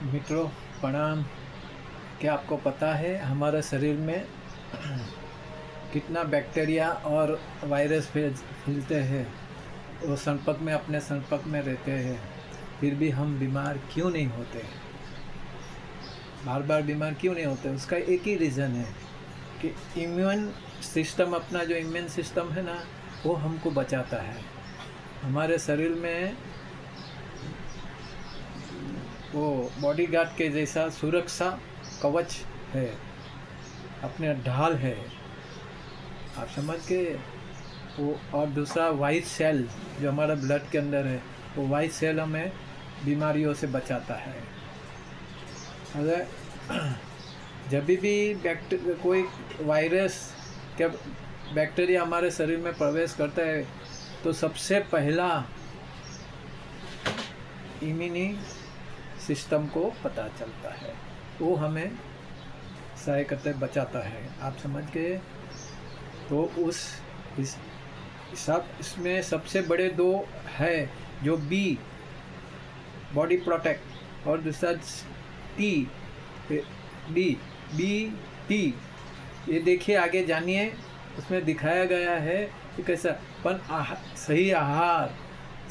मित्रों प्रणाम। क्या आपको पता है हमारे शरीर में कितना बैक्टीरिया और वायरस फैलते हैं? वो संपर्क में अपने संपर्क में रहते हैं, फिर भी हम बीमार क्यों नहीं होते? बार बार बीमार क्यों नहीं होते? उसका एक ही रीज़न है कि इम्यून सिस्टम, अपना जो इम्यून सिस्टम है ना, वो हमको बचाता है। हमारे शरीर में वो बॉडीगार्ड के जैसा सुरक्षा कवच है, अपने ढाल है, आप समझ के वो। और दूसरा वाइट सेल जो हमारा ब्लड के अंदर है, वो वाइट सेल हमें बीमारियों से बचाता है। अगर जब भी कोई वायरस क्या बैक्टीरिया हमारे शरीर में प्रवेश करता है, तो सबसे पहला इम्यूनी सिस्टम को पता चलता है, वो हमें सहाय करते बचाता है, आप समझ गए। तो इसमें सबसे बड़े दो है, जो बी बॉडी प्रोटेक्ट और दूसरा टी। ये देखिए, आगे जानिए, उसमें दिखाया गया है कि कैसा सही आहार,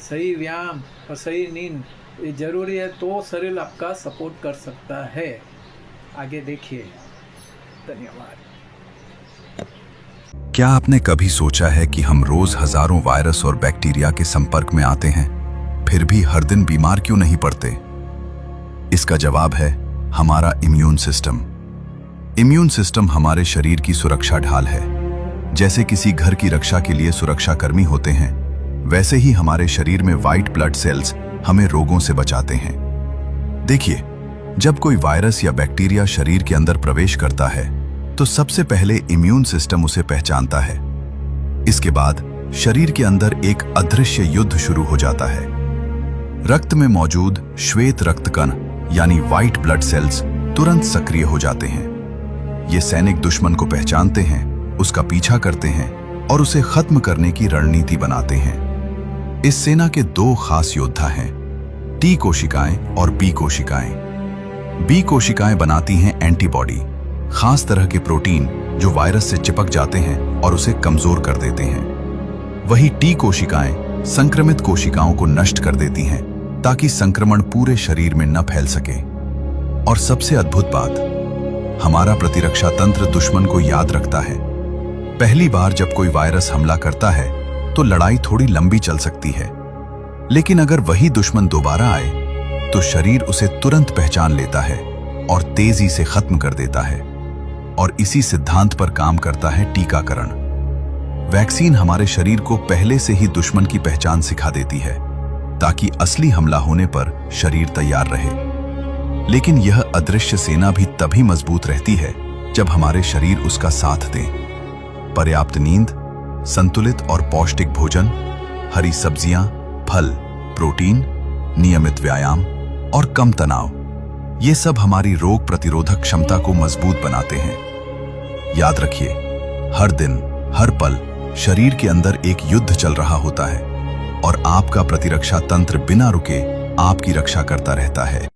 सही व्यायाम और सही नींद ये ज़रूरी है, तो शरीर आपका सपोर्ट कर सकता है। आगे देखिए। धन्यवाद। क्या आपने कभी सोचा है कि हम रोज हजारों वायरस और बैक्टीरिया के संपर्क में आते हैं, फिर भी हर दिन बीमार क्यों नहीं पड़ते? इसका जवाब है हमारा इम्यून सिस्टम। इम्यून सिस्टम हमारे शरीर की सुरक्षा ढाल है। जैसे किसी घर की रक्षा के लिए सुरक्षाकर्मी होते हैं, वैसे ही हमारे शरीर में व्हाइट ब्लड सेल्स हमें रोगों से बचाते हैं। देखिए, जब कोई वायरस या बैक्टीरिया शरीर के अंदर प्रवेश करता है, तो सबसे पहले इम्यून सिस्टम उसे पहचानता है। इसके बाद शरीर के अंदर एक अदृश्य युद्ध शुरू हो जाता है। रक्त में मौजूद श्वेत रक्त कण यानी व्हाइट ब्लड सेल्स तुरंत सक्रिय हो जाते हैं। ये सैनिक दुश्मन को पहचानते हैं, उसका पीछा करते हैं और उसे खत्म करने की रणनीति बनाते हैं। इस सेना के दो खास योद्धा हैं, टी कोशिकाएं और बी कोशिकाएं। बी कोशिकाएं बनाती हैं एंटीबॉडी, खास तरह के प्रोटीन जो वायरस से चिपक जाते हैं और उसे कमजोर कर देते हैं। वही टी कोशिकाएं संक्रमित कोशिकाओं को नष्ट कर देती हैं, ताकि संक्रमण पूरे शरीर में न फैल सके। और सबसे अद्भुत बात, हमारा प्रतिरक्षा तंत्र दुश्मन को याद रखता है। पहली बार जब कोई वायरस हमला करता है, तो लड़ाई थोड़ी लंबी चल सकती है, लेकिन अगर वही दुश्मन दोबारा आए, तो शरीर उसे तुरंत पहचान लेता है और तेजी से खत्म कर देता है। और इसी सिद्धांत पर काम करता है टीकाकरण। वैक्सीन हमारे शरीर को पहले से ही दुश्मन की पहचान सिखा देती है, ताकि असली हमला होने पर शरीर तैयार रहे। लेकिन यह अदृश्य सेना भी तभी मजबूत रहती है जब हमारे शरीर उसका साथ दें। पर्याप्त नींद, संतुलित और पौष्टिक भोजन, हरी सब्जियां, फल, प्रोटीन, नियमित व्यायाम और कम तनाव, ये सब हमारी रोग प्रतिरोधक क्षमता को मजबूत बनाते हैं। याद रखिए, हर दिन, हर पल शरीर के अंदर एक युद्ध चल रहा होता है, और आपका प्रतिरक्षा तंत्र बिना रुके आपकी रक्षा करता रहता है।